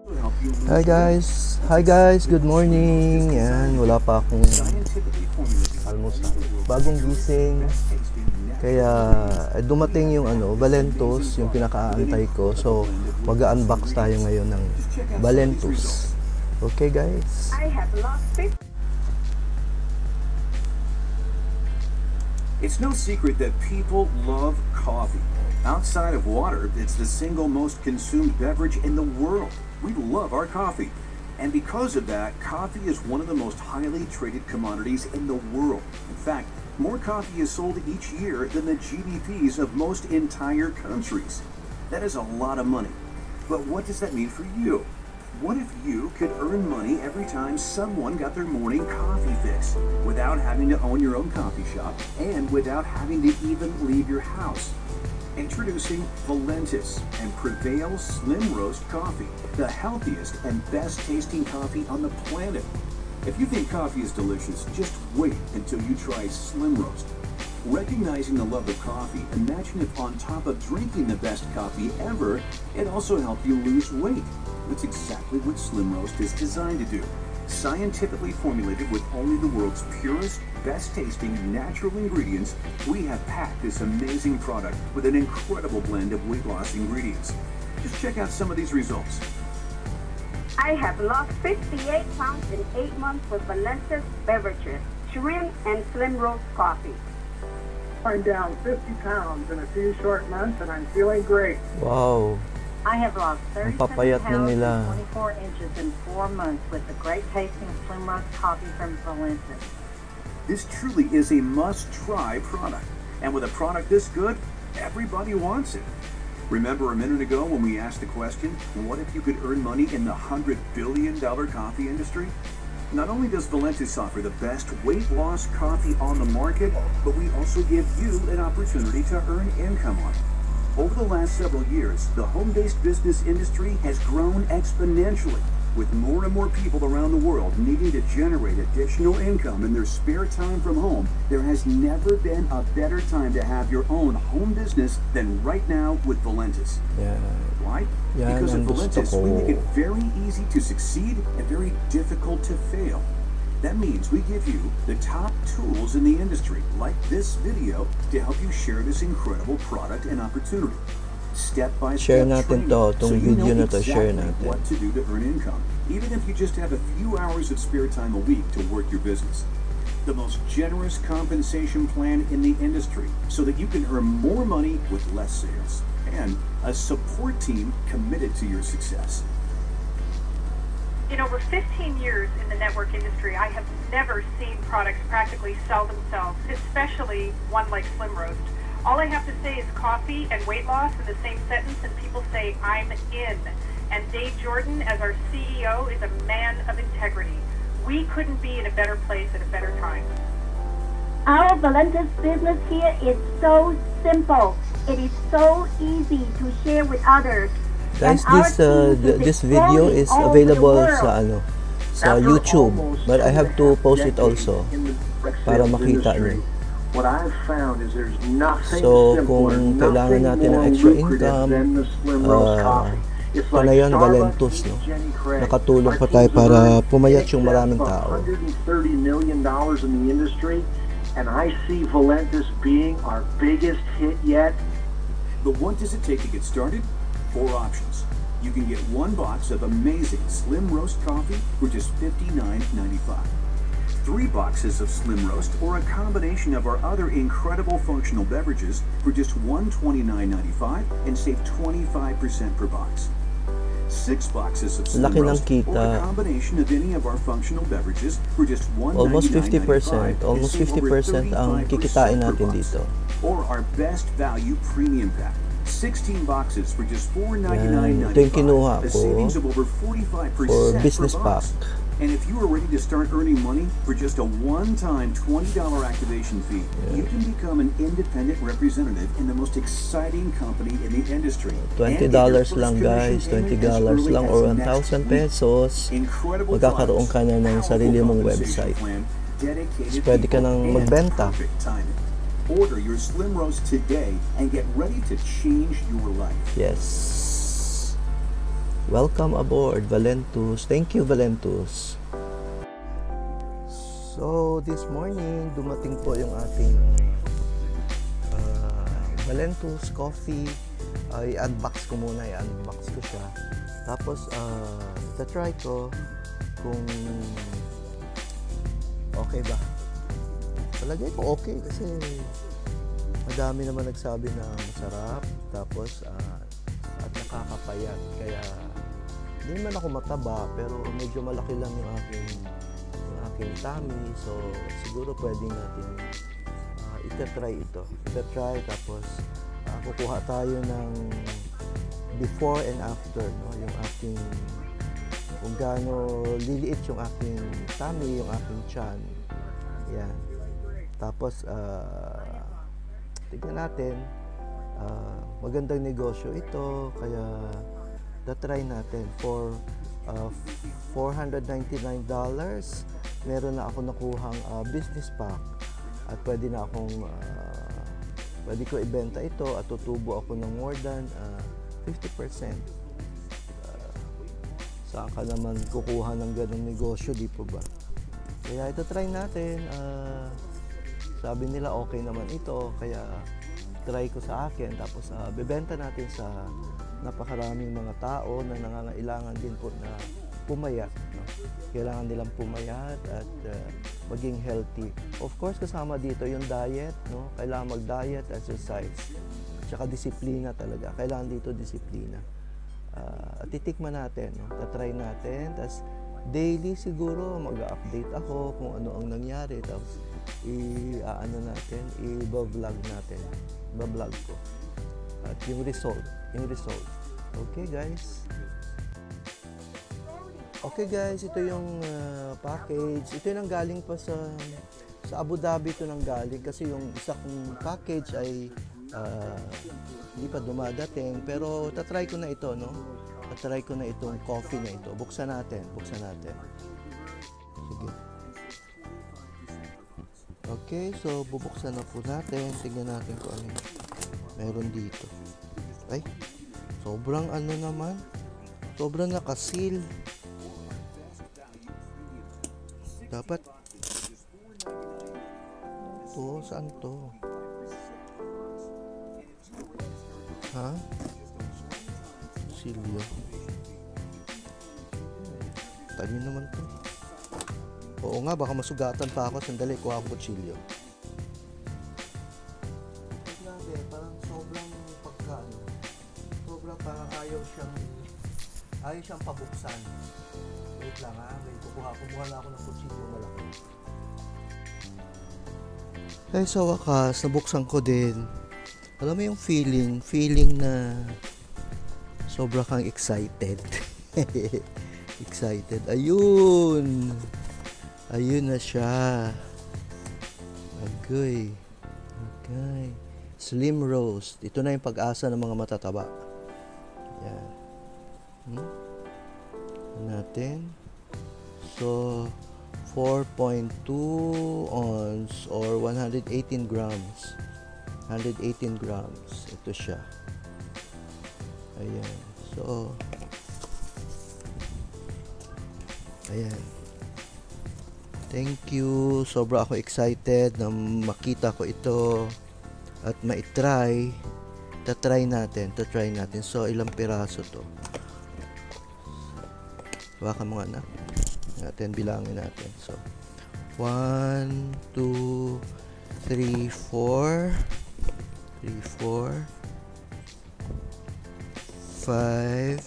Hi guys, good morning. Yan, wala pa akong almusal. Bagong gising. Kaya dumating yung Valentos, yung pinakaantay ko. So, mag-unbox tayo ngayon ng Valentos. Okay guys. It's no secret that people love coffee. Outside of water, it's the single most consumed beverage in the world. We love our coffee. And because of that, coffee is one of the most highly traded commodities in the world. In fact, more coffee is sold each year than the GDPs of most entire countries. That is a lot of money. But what does that mean for you? What if you could earn money every time someone got their morning coffee fix without having to own your own coffee shop and without having to even leave your house? Introducing Valentis and Prevail Slim Roast Coffee, the healthiest and best tasting coffee on the planet. If you think coffee is delicious, just wait until you try Slim Roast. Recognizing the love of coffee, imagine if on top of drinking the best coffee ever, it also helped you lose weight. That's exactly what Slim Roast is designed to do. Scientifically formulated with only the world's purest, best-tasting natural ingredients, we have packed this amazing product with an incredible blend of weight loss ingredients. Just check out some of these results. I have lost 58 pounds in 8 months with Valentis beverages, shrimp and Slim Roast coffee. I'm down 50 pounds in a few short months and I'm feeling great. Wow. I have lost 37 Papayat na pounds nila. and 24 inches in 4 months with the great tasting Slim Roast coffee from Valentis. This truly is a must-try product. And with a product this good, everybody wants it. Remember a minute ago when we asked the question, what if you could earn money in the $100 billion coffee industry? Not only does Valentis offer the best weight loss coffee on the market, but we also give you an opportunity to earn income on it. Over the last several years, the home-based business industry has grown exponentially, with more and more people around the world needing to generate additional income in their spare time from home. There has never been a better time to have your own home business than right now with Valentis. Yeah. Why? Yan Because ang at gusto Valentis, ko. we make it very easy to succeed and very difficult to fail. That means we give you the top tools in the industry, like this video, to help you share this incredible product and opportunity. Step-by-step Share natin training, to, so tong you know video na to, share exactly natin. what to do to earn income, even if you just have a few hours of spare time a week to work your business. The most generous compensation plan in the industry, so that you can earn more money with less sales, and a support team committed to your success. In over 15 years in the network industry, I have never seen products practically sell themselves, especially one like Slim Roast. All I have to say is coffee and weight loss in the same sentence, and people say, I'm in. And Dave Jordan, as our CEO, is a man of integrity. We couldn't be in a better place at a better time. Our Valentis business here is so simple. It is so easy to share with others. Guys, And our team this video growing is all over the available world. sa YouTube, but I have to post it also para makita niyo. What I've found is there's nothing So, simpler, kung kailangan nothing natin ng more extra lucrative income, than the Slim Roast coffee. It's ito na yan, Starbucks Valentos, no? and Jenny Craig. Nakatulong Our pa tayo teams para are pumayat in yung maraming excess tao. of $130 million in the industry, and I see Valentis being our biggest hit yet. But what does it take to get started? 4 options. You can get 1 box of amazing Slim Roast coffee for just $59.95. 3 boxes of Slim Roast or a combination of our other incredible functional beverages for just $129.95 and save 25% per box. 6 boxes of Slim Laki ng Roast or kita. a combination of any of our functional beverages for just Almost $199.95 50%, almost and save over 50% ang 35% kikitain per natin box. dito. Or our best value premium pack. 16 boxes for just Yan. Ito yung kinuha $499.95, a ko savings of over 45% for business per pack. box. And if you are ready to start earning money for just a one-time $20 activation fee, you can become an independent representative in the most exciting company in the industry. $20 lang guys, $20 lang or 1,000 pesos. Magkakaroon ka na ng sarili mong website. Pwede ka nang magbenta. Order your Slim Roast today and get ready to change your life. Yes. Welcome aboard, Valentus. Thank you, Valentus. So, this morning, dumating po yung ating Valentus coffee. I-unbox ko muna, i-unbox ko siya. Tapos, try ko kung okay ba. Palagay ko okay kasi madami naman nagsabi na masarap. Tapos, at nakakapayat. Kaya, hindi naman ako mataba, pero medyo malaki lang yung aking tummy. So, siguro pwedeng natin itatry ito. Itatry, tapos kukuha tayo ng before and after, no? Yung aking, kung gaano liliit yung aking tummy, yung aking chan. Yan. Tapos, tignan natin. Magandang negosyo ito, kaya tatry natin. For $499, meron na ako nakuhang business pack at pwede na akong pwede ko ibenta ito at tutubo ako ng more than 50%. Saan ka naman kukuha ng ganong negosyo, di po ba? Kaya ito try natin. Sabi nila okay naman ito, kaya try ko sa akin. Tapos bebenta natin sa napakaraming mga tao na nangangailangan din po na pumayat, no? Kailangan nilang pumayat at maging healthy. Of course, kasama dito yung diet, no? Kailangan mag-diet, exercise, tsaka disiplina talaga. Kailangan dito disiplina. At titikman natin, no? Tatry natin, tapos daily siguro mag-update ako kung ano ang nangyari, tapos i-vlog natin, i-vlog ko. At yung result. Okay guys. Okay guys, ito yung package. Ito yung galing pa sa Abu Dhabi, ito nang galing kasi yung isa kong package ay hindi pa dumadating, pero tatry ko na ito, no? Tatry ko na itong coffee na ito. Buksan natin. Sige. Okay, so bubuksan na po natin. Tingnan natin kung ano meron dito. Ay, sobrang ano naman. Sobrang nakasil. Dapat to, saan to? Ha? Silyo. Tanin naman to. Oo nga, baka masugatan pa ako. Sandali, kuha ako kutsilyo. Grabe, parang sobrang pagkaano. Sobrang parang ayaw siyang pabuksan. Wait lang ha, kumuha na ako ng kutsilyo malaki. Kaya sa wakas, nabuksan ko din. Alam mo yung feeling na sobra kang excited. Excited. Ayun na siya. Agoy. Okay. Slim roast. Ito na yung pag-asa ng mga matataba. Yan. Natin. So, 4.2 ounce or 118 grams. 118 grams. Ito siya. Ayan. So, ayan. Thank you. Sobra ako excited na makita ko ito at ma-try. Tatry natin. So, ilang piraso to? Hawakan mo nga na. Bilangin natin. So, 1, 2, 3, 4, 5,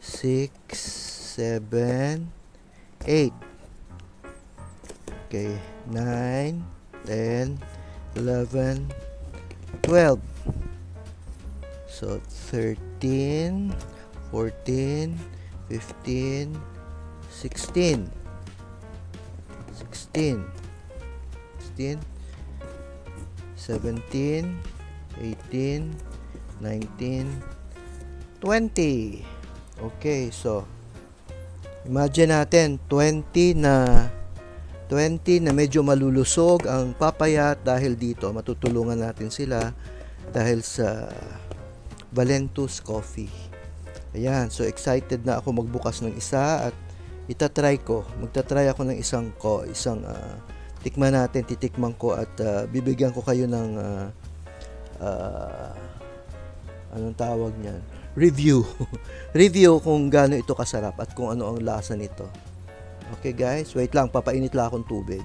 6, 7, 8. Okay, 9, 10, 11, 12. So, 13, 14, 15, 16, 17, 18, 19, 20. Okay, so imagine natin 20 na medyo malulusog ang papayat dahil dito. Matutulungan natin sila dahil sa Valentus coffee. Ayan, so excited na ako magbukas ng isa at itatry ko. Magtatry ako ng isang tikman natin, titikman ko at bibigyan ko kayo ng anong tawag niyan? Review. Review kung gaano ito kasarap at kung ano ang lasa nito. Okay guys, wait lang, papainit lang akong tubig.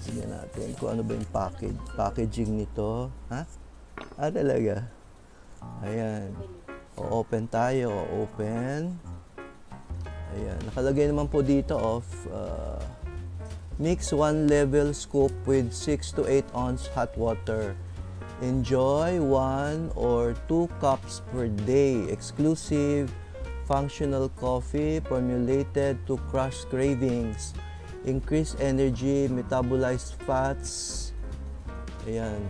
Tignan natin kung ano ba yung packaging nito. Ha? Talaga. Ayan. O-open tayo. Open. Ayan. Nakalagay naman po dito of mix 1 level scoop with 6 to 8 ounce hot water. Enjoy 1 or 2 cups per day. Exclusive functional coffee formulated to crush cravings. Increase energy, metabolize fats. Ayan.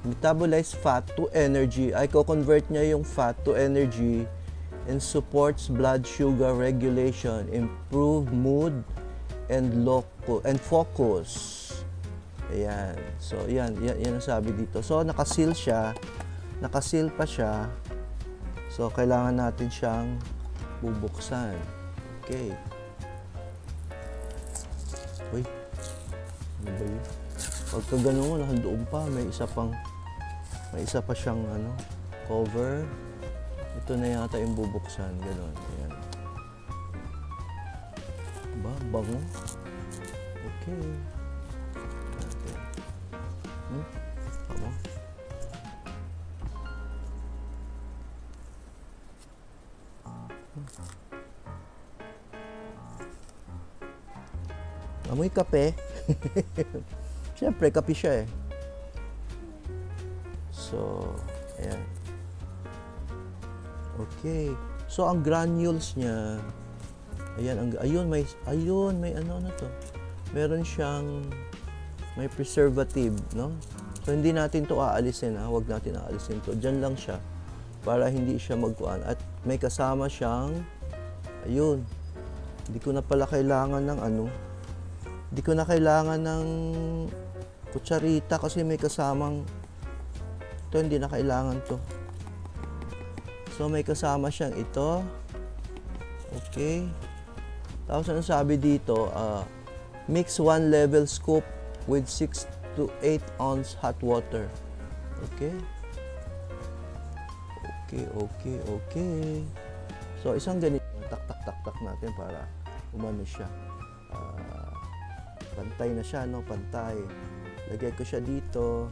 Metabolize fat to energy. Ay, ko-convert niya yung fat to energy and supports blood sugar regulation, improve mood and focus. Ayan. So, yan ang sabi dito. So, nakaseal siya. Nakaseal pa siya. So, kailangan natin siyang bubuksan. Okay. Uy, ano ba yun? Pagka gano'n mo, nakadoon pa, may isa pa siyang cover. Ito na yata yung bubuksan, gano'n. Ayan. Ba, bango. Okay. Okay. Bango. Amoy kape. Siyempre, kape siya eh. So, ayan. Okay. So, ang granules niya, ayan, may ano na to. Meron siyang, may preservative, no? So, hindi natin to aalisin, ha? Huwag natin aalisin to. Diyan lang siya para hindi siya magkuhan. At may kasama siyang, ayun, hindi ko na pala kailangan ng hindi ko na kailangan ng kutsarita kasi may kasamang ito, hindi na kailangan to. So may kasama siyang ito. Okay. Tapos ano sabi dito, mix 1 level scoop with 6 to 8 ounce hot water. Okay. Okay. So isang ganito, tak natin para umano siya. Pantay na siya, no? Pantay. Lagay ko siya dito.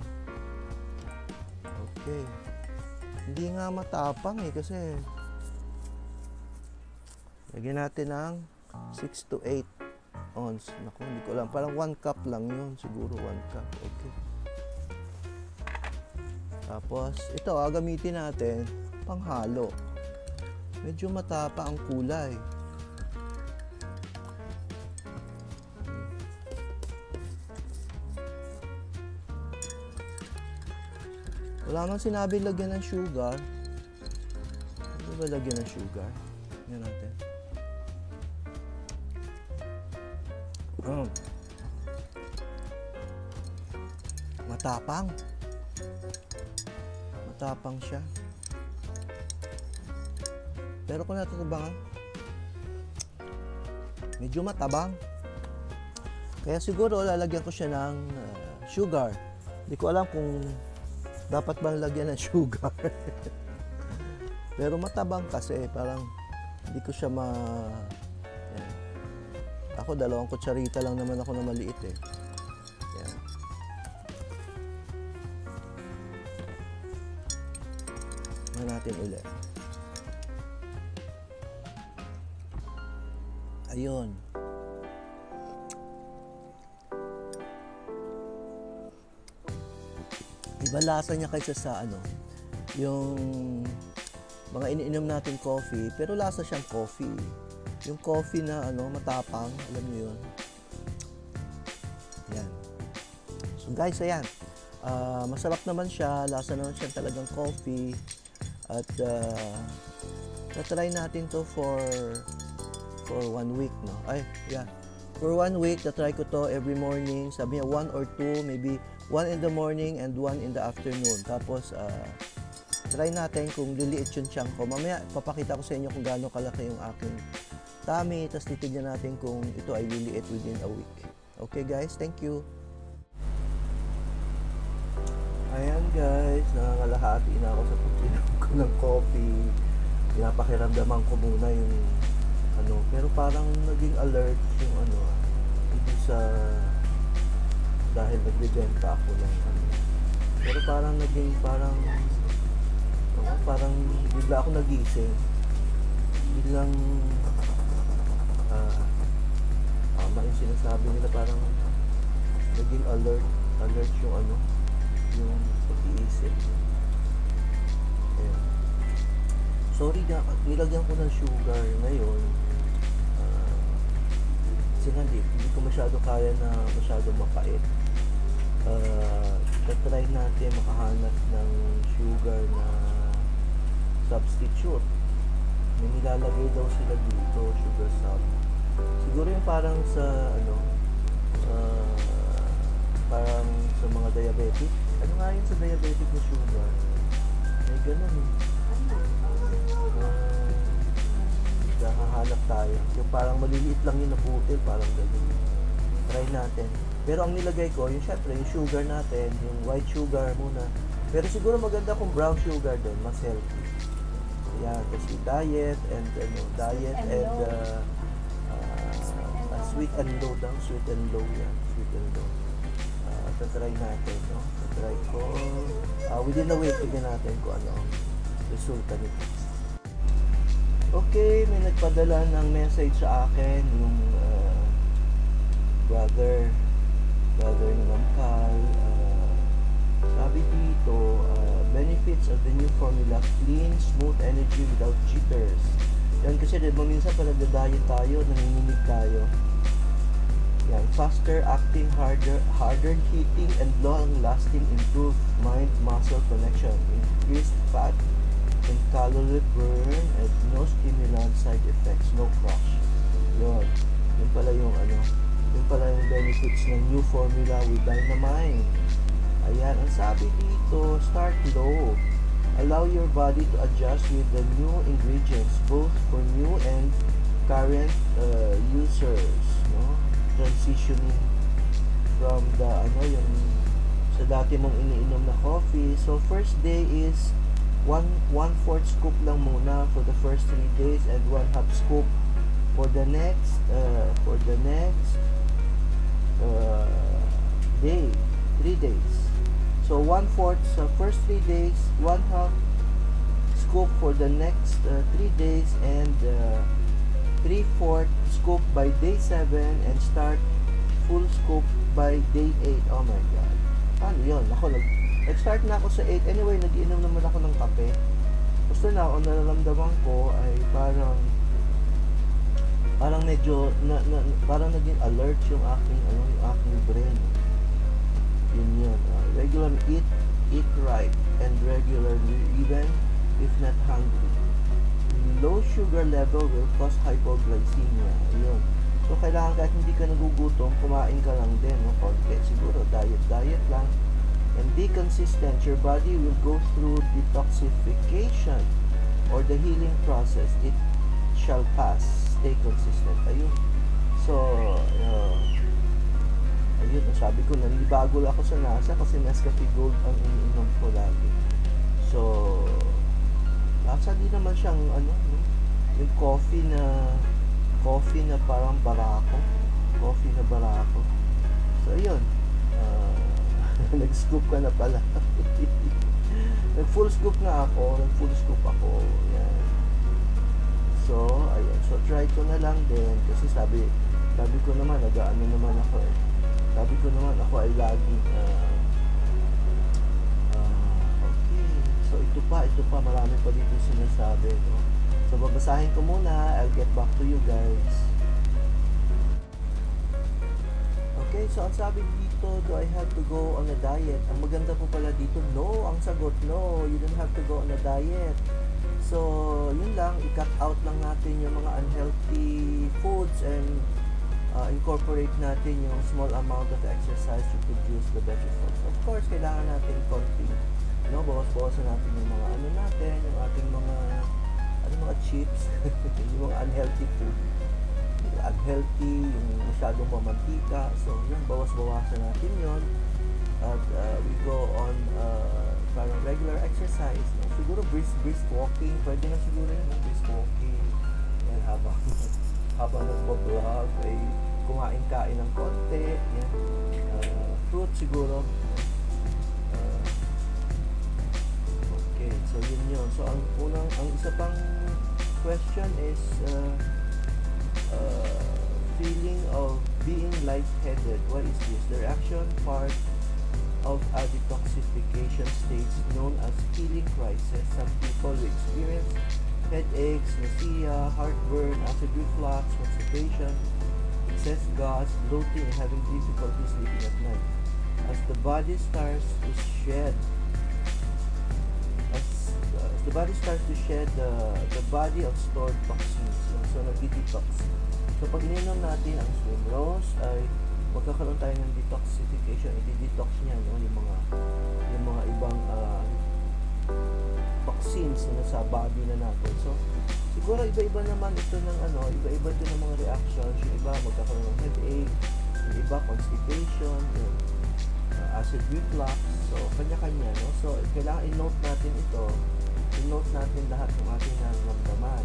Okay. Hindi nga matapang eh, kasi lagyan natin ng 6 to 8 ounce. Naku, hindi ko alam. Parang 1 cup lang yun. Siguro 1 cup. Okay. Tapos, ito, gamitin natin panghalo. Medyo matapa ang kulay. Wala man sinabi lagyan ng sugar. Ano ba lagyan ng sugar? Tingnan natin. Matapang. Matapang siya. Pero kung natutubangan, medyo matabang. Kaya siguro lalagyan ko siya ng sugar. Hindi ko alam kung dapat bang lagyan ng sugar. Pero matabang kasi, parang hindi ko siya yan. Ako, 2 kutsarita lang naman ako na maliit eh. Yan. Natin ulit. Ayun. Iba lasa niya kaysa sa yung mga iniinom natin coffee, pero lasa siyang coffee. Yung coffee na matapang, alam niyo yun. Yan. So guys, ayan. Masarap naman siya, lasa naman siya talagang coffee. At try natin to for 1 week, no? Ay, yeah. For 1 week, na-try ko to every morning. Sabi niya 1 or 2, maybe 1 in the morning and 1 in the afternoon. Tapos, try natin kung liliit yung tiyan ko. Mamaya, papakita ko sa inyo kung gaano kalaki yung aking tummy. Tapos, titignan natin kung ito ay liliit within a week. Okay guys, thank you. Ayan guys, nangangalahati na ako sa pagpinom ko ng coffee. Pinapakiramdaman ko muna yung pero parang naging alert yung hindi sa dahil nagbebenta ako ng pero parang naging parang bigla ako nagising, biglang tama yung sinasabi nila, parang naging alert yung yung pag-iisip. Ayan. Sorry na, nilagyan ko ng sugar ngayon. Kasi nga hindi ko masyado kaya na masyado mapait. Try natin makahanap ng sugar na substitute. May nilalagay daw sila dito, sugar sub. Siguro yung parang sa parang sa mga diabetic. Ano nga yun sa diabetic na sugar? May ganun eh. Hahanap tayo. Yung parang maliliit lang yun na butil, parang gano'n. Try natin. Pero ang nilagay ko, yung syempre, yung sugar natin, yung white sugar muna. Pero siguro maganda kung brown sugar din, mas healthy. Ayan, kasi diet and sweet and low lang. Sweet and low yan. Sweet and low. Try natin, no? Try ko. Within a week, tignan natin kung ano ang resulta nito. Okay, may nagpadala ng message sa akin, yung brother ni Ma'am Cal. Sabi dito, benefits of the new formula, clean, smooth energy without jitters. Yan kasi diba minsan pag nagda-diet tayo, nanginginig tayo. Yan, faster acting, harder hitting, and long-lasting improved mind-muscle connection, increased fat and calorie burn, and no stimulant side effects, no crash. Yun pala yung yun pala yung benefits ng new formula with Dynamine. Ayan, ang sabi dito, start low. Allow your body to adjust with the new ingredients, both for new and current users, no? Transitioning from the yung sa dati mong iniinom na coffee. So first day is 1/4 scoop lang muna for the first 3 days and 1/2 scoop for the next day, 3 days. So 1/4 sa first 3 days, 1/2 scoop for the next 3 days, and 3/4 scoop by day 7, and start full scoop by day 8. Oh my God. Ano yun? Ako, nag-start na ako sa 8. Anyway, nag-inom naman ako ng kape. Basta na, ang nararamdaman ko ay parang medyo, parang naging alert yung aking brain. Yun. Regular eat right, and regularly, even if not hungry. Low sugar level will cause hypoglycemia. Yun. So, kailangan kahit hindi ka nagugutom, kumain ka lang din. No? Konti. Siguro, diet lang. And be consistent. Your body will go through detoxification or the healing process. It shall pass. Stay consistent. Ayun. So, ayun. Sabi ko, nanibagol ako sa NASA kasi Nescafe Gold ang iniinom ko lagi. So, nasa di naman siyang yung coffee na parang barako. Coffee na barako. So, ayun. Nag-scoop ka na pala. Nag-full scoop na ako. Yan. So, ayun. So, try ko na lang din. Kasi sabi ko naman, nag-ano naman ako eh. Sabi ko naman, ako ay laging okay. So, ito pa. Marami pa dito sinasabi. No? So, babasahin ko muna. I'll get back to you guys. Okay, so ang sabi dito, do I have to go on a diet? Ang maganda po pala dito, no. Ang sagot, no. You don't have to go on a diet. So, yun lang. I-cut out lang natin yung mga unhealthy foods and incorporate natin yung small amount of exercise to produce the best results. Of course, kailangan natin konting, bawas-bawasan natin yung mga natin, yung ating mga chips, yung mga unhealthy food. Unhealthy, yung masyadong mamantika. So, yun, bawas-bawasan natin yun. At we go on parang regular exercise. Siguro brisk walking. Pwede na siguro yun, brisk walking. Yan, habang nagpo-vlog, ay kumain-kain ng konti. Yan. Fruit siguro. Okay, so yun. So, ang isa pang question is feeling of being lightheaded. What is this? The reaction part of a detoxification stage known as healing crisis. Some people will experience headaches, nausea, heartburn, acid reflux, constipation, excess gas, bloating, and having difficulty sleeping at night. As the body starts to shed the body of stored toxins. So nag-detox. So pag ininom natin ang Slim Rose ay magkakaroon tayo ng detoxification. I-detox niya yung mga ibang toxins na nasa body na natin. So siguro iba-iba naman ito ng iba-iba din ng mga reactions. Yung iba magkakaroon ng headache, yung iba constipation, yung acid reflux. So kanya-kanya, So kailangan i-note natin ito. I-note natin lahat ng ating nararamdaman.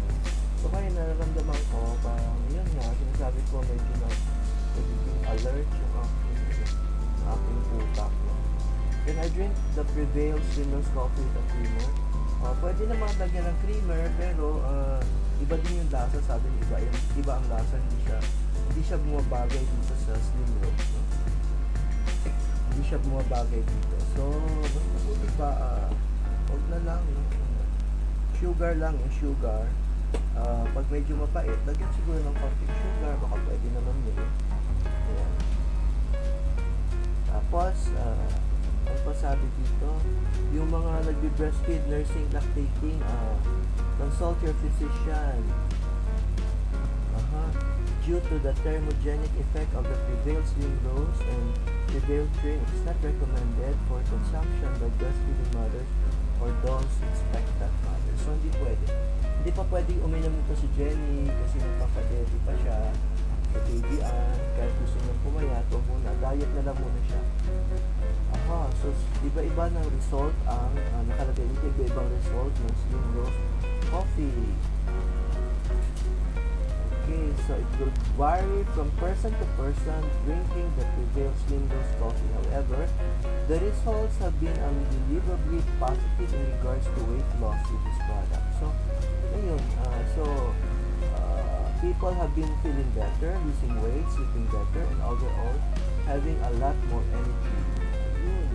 So kaya nararamdaman ko, parang yun nga, sinasabi ko medyo nagiging alert yung aking utak. Then I drink the Prevail Slimmer's coffee with a creamer. Pwede naman lagyan ng creamer, pero iba din yung lasa. Sabi niya, iba ang lasa, hindi siya bumabagay dito sa Slim Rose. Hindi siya bumabagay dito. So, mas mabuti pa, huwag na lang, sugar lang yung sugar. Pag medyo mapait, lagyan siguro ng konting sugar, baka pwede naman yun. Ayan. Tapos, ang pasabi dito, yung mga nagbe-breastfeed, nursing, lactating, consult your physician. Due to the thermogenic effect of the Prevail Slim Rose and Prevail Cream, it is not recommended for consumption by breastfeeding mothers or those expectant mothers. So, hindi pwede. Hindi pa pwedeng uminom nito si Jenny kasi nagpapadiety pa siya. Sa Baby Ann, kahit gusto niyang pumayat, o muna, diet na lang muna siya. So iba-iba ng result ang nakalagay dito, iba-ibang result ng Slim Rose coffee. Okay, so it will vary from person to person drinking the Prevail Slim Rose coffee. However, the results have been unbelievably positive in regards to weight loss with this product. So, ayun, people have been feeling better, losing weight, sleeping better, and overall having a lot more energy. Ayun.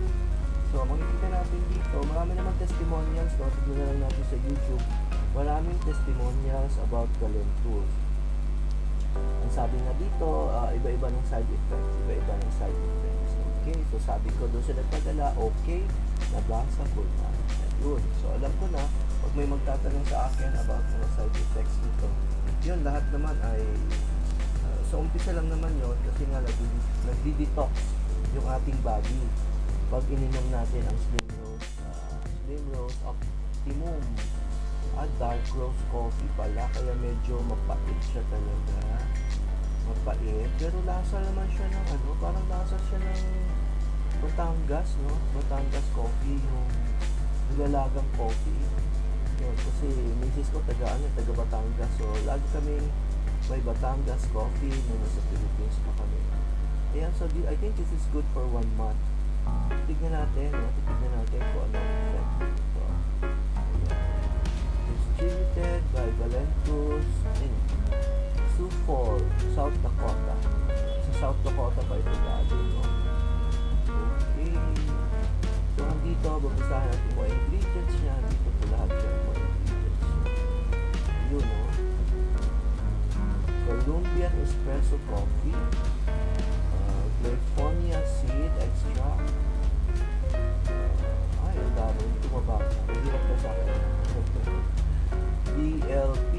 So, makikita natin dito, marami naman testimonials, tignan na lang natin sa YouTube, maraming testimonials about the lentils. Ang sabi nga dito, iba-iba ng side effects, Okay, so sabi ko doon sa nagpadala, okay, nabasa ko na. Ayun, so alam ko na, pag may magtatanong sa akin about mga side effects nito, yun, lahat naman ay, sa umpisa lang naman yun, kasi nga nagdi-detox yung ating body. Pag ininom natin ang Slim Rose Optimum, dark roast coffee pala, kaya medyo mapait siya talaga. Mapait, pero lasa naman siya ng parang lasa siya ng Batangas, Batangas coffee, yung nilalagang coffee. Yun, kasi misis ko taga Batangas, so lagi kaming may Batangas coffee nung nasa Philippines pa kami. Ayan, so I think this is good for 1 month. Tignan natin kung ano ang effect dito. Distributed by Valentus in Sioux Falls, South Dakota. Sa South Dakota pa ito galing, Okay. So, dito, babasahin natin mga ingredients niya. Dito po lahat yung mga ingredients niya. Ayun, Colombian Espresso Coffee, Glyphonia Seed Extract. Ang dami. Ito mabasa. Mahirap na sa akin. BLP,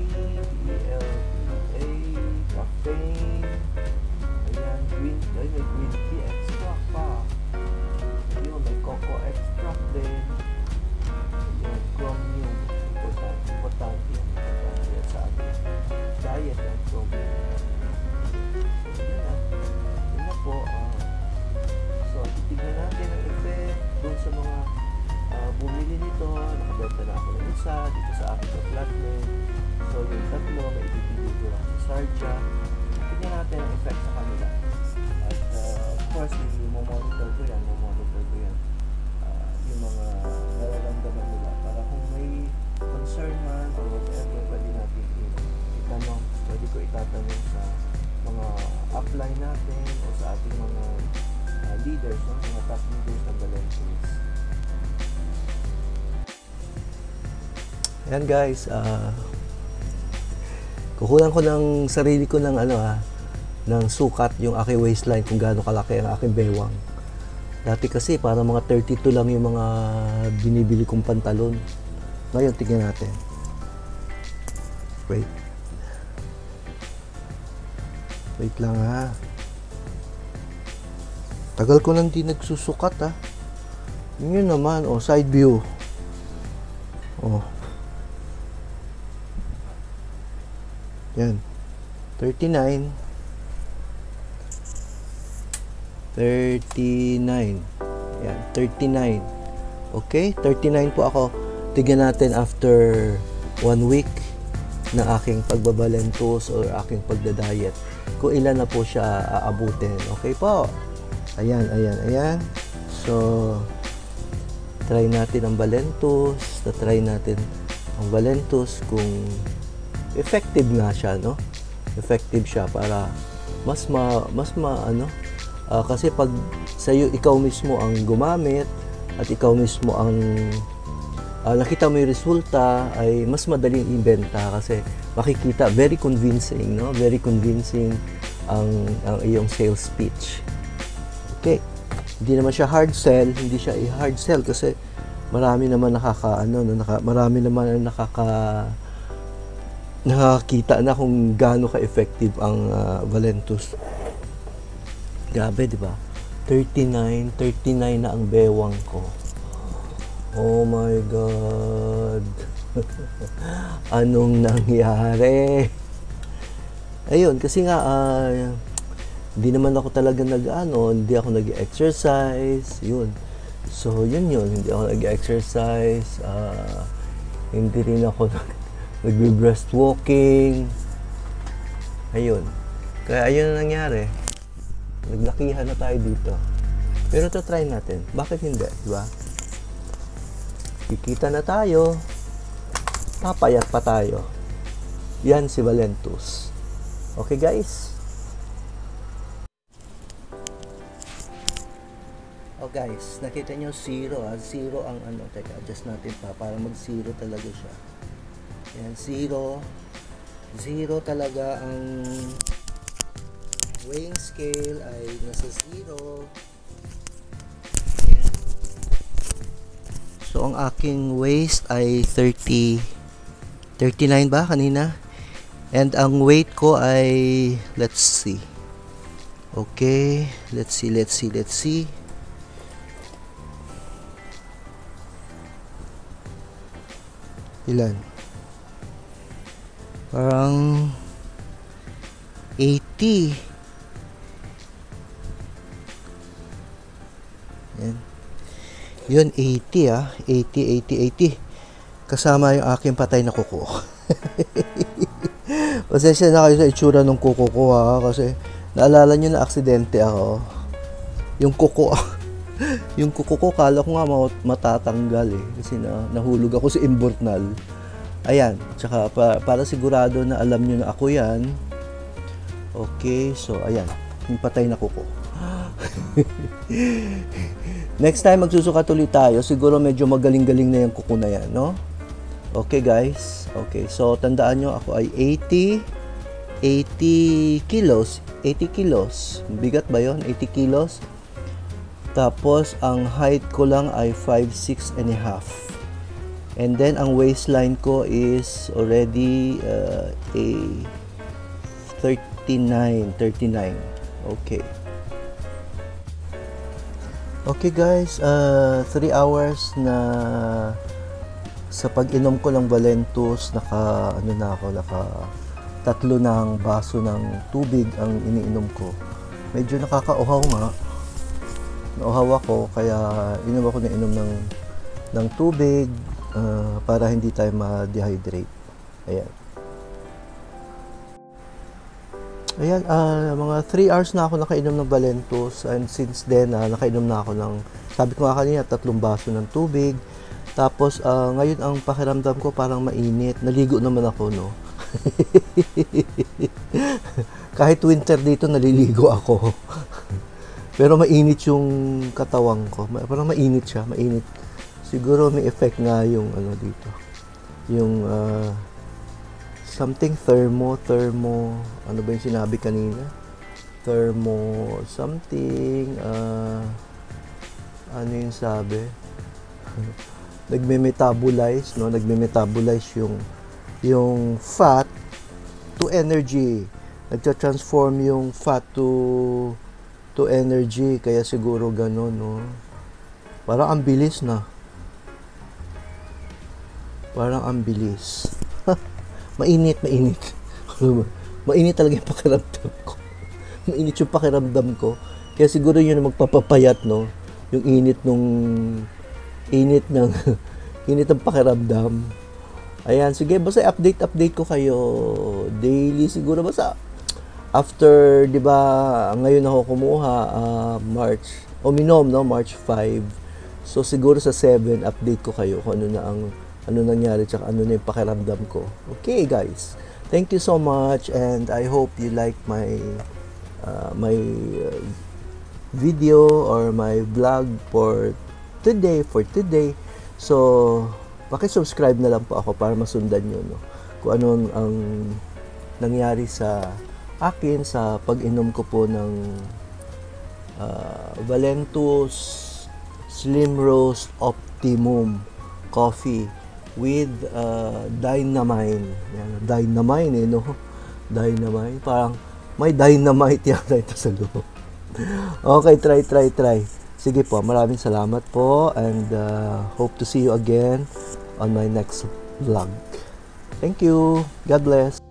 BLPA, caffeine. Ay, may green tea extract pa. Yun, may cocoa extract din. Yun, chromium. Importante yan sa ating diet ng chromium. Yun na po. So, titignan natin ang effect doon sa mga bumili nito. Nakabenta na ako ng isa dito sa aking flatmate. So, yung tatlo, may ibibigay ko lang sa Sarja. Tignan natin ang effect sa kanila. At, of course, monitor ko yan. Yung mga nararamdaman nila. Para kung may concern man or whatever, pwede natin itanong. Pwede ko itatanong sa mga upline natin o sa ating mga leaders, no? Mga top leaders ng Valentis. Ayan guys, kukunan ko ng sarili ko ng ng sukat yung aking waistline kung gaano kalaki ang aking bewang. Dati kasi para mga 32 lang yung mga binibili kong pantalon. Ngayon tingnan natin. Wait lang ha. Tagal ko nang di nagsusukat ha. Yun naman, side view. Yan. 39. Yan, 39. Okay, 39 po ako. Tignan natin after 1 week na aking pagbabalentos or aking pagda-diet. Kung ilan na po siya aabutin. Okay po. Ayan. So, try natin ang Valentos. Try natin ang Valentos kung effective nga siya, no? Effective siya para kasi pag sa'yo ikaw mismo ang gumamit at ikaw mismo ang nakita mo yung resulta, ay mas madaling ibenta kasi makikita, very convincing, no? Very convincing ang iyong sales pitch. Okay. Hindi naman siya hard sell, hindi siya i-hard sell kasi marami naman nakakita na kung gaano ka-effective ang Valentos. Grabe, di ba? 39 na ang bewang ko. Oh my God. Anong nangyari? Ayun, kasi nga hindi naman ako talaga hindi ako nag-exercise, yun. So, yun, hindi ako nag-exercise, hindi rin ako nag-breast walking. Ayun. Kaya ayun ang nangyari. Naglakihan na tayo dito. Pero ito try natin. Bakit hindi? Diba? Kikita na tayo. Papayat pa tayo. Yan si Valentos. Okay guys? Guys, nakita nyo zero. Zero ang teka, adjust natin pa para mag-zero talaga siya. Yan, zero talaga ang weighing scale ay nasa zero. Yan. So, ang aking waist ay 39 ba kanina? And ang weight ko ay, let's see. Okay, let's see. Ilan? Parang 80. Yan. Yun, 80 80. Kasama yung aking patay na kuko. Pasensya na kayo sa itsura ng kuko ko kasi naalala nyo na aksidente ako. Yung kuko ko, kala ko nga matatanggal kasi nahulog ako sa imbornal. Ayan, tsaka para sigurado na alam nyo na ako yan. Okay, so ayan, yung patay na kuko. Next time magsusukat ulit tayo, siguro medyo magaling-galing na yung kuko na yan, no? Okay guys, okay, so tandaan nyo ako ay 80 kilos. Bigat ba yon? 80 kilos. Tapos, ang height ko lang ay 5'6 and a half. And then, ang waistline ko is already a 39. Okay. Okay guys, 3 hours na sa pag-inom ko ng Valentus, naka 3 ng baso ng tubig ang iniinom ko. Medyo nakakauhaw nga. Nauhaw ako, kaya inom ako ng tubig para hindi tayo ma-dehydrate. Ayan, mga 3 hours na ako nakainom ng Valentus, and since then, nakainom na ako ng, sabi ko nga kanina, 3 baso ng tubig. Tapos, ngayon ang pakiramdam ko parang mainit. Naligo naman ako, no? Kahit winter dito, naliligo ako. Pero mainit yung katawang ko. Parang mainit siya, mainit. Siguro may effect nga yung ano dito. Yung something thermo, ano ba yung sinabi kanina? Thermo something, ano yung sabi? Nagme-metabolize, no? Nagme-metabolize yung fat to energy. Nagta-transform yung fat to energy, kaya siguro ganun, no? Parang ang bilis na. Parang ang bilis. Mainit. Mainit talaga yung pakiramdam ko. Mainit yung pakiramdam ko. Kaya siguro yun ang magpapapayat, no? Yung init ng pakiramdam. Ayan, sige, basta update ko kayo daily siguro, basta after, 'di ba, ngayon ako kumuha March, uminom, no, March 5. So siguro sa 7 update ko kayo kung ano nangyari tsaka ano na yung pakiramdam ko. Okay, guys. Thank you so much, and I hope you like my video or my vlog for today. So paki-subscribe na lang po ako para masundan nyo, no, kung ano ang nangyari sa akin sa pag-inom ko po ng Valentus Slim Roast Optimum Coffee with Dynamine. Yan, Dynamine, no? Dynamine. Parang may dynamite yata ito sa loob. Okay, try. Sige po, maraming salamat po, and hope to see you again on my next vlog. Thank you. God bless.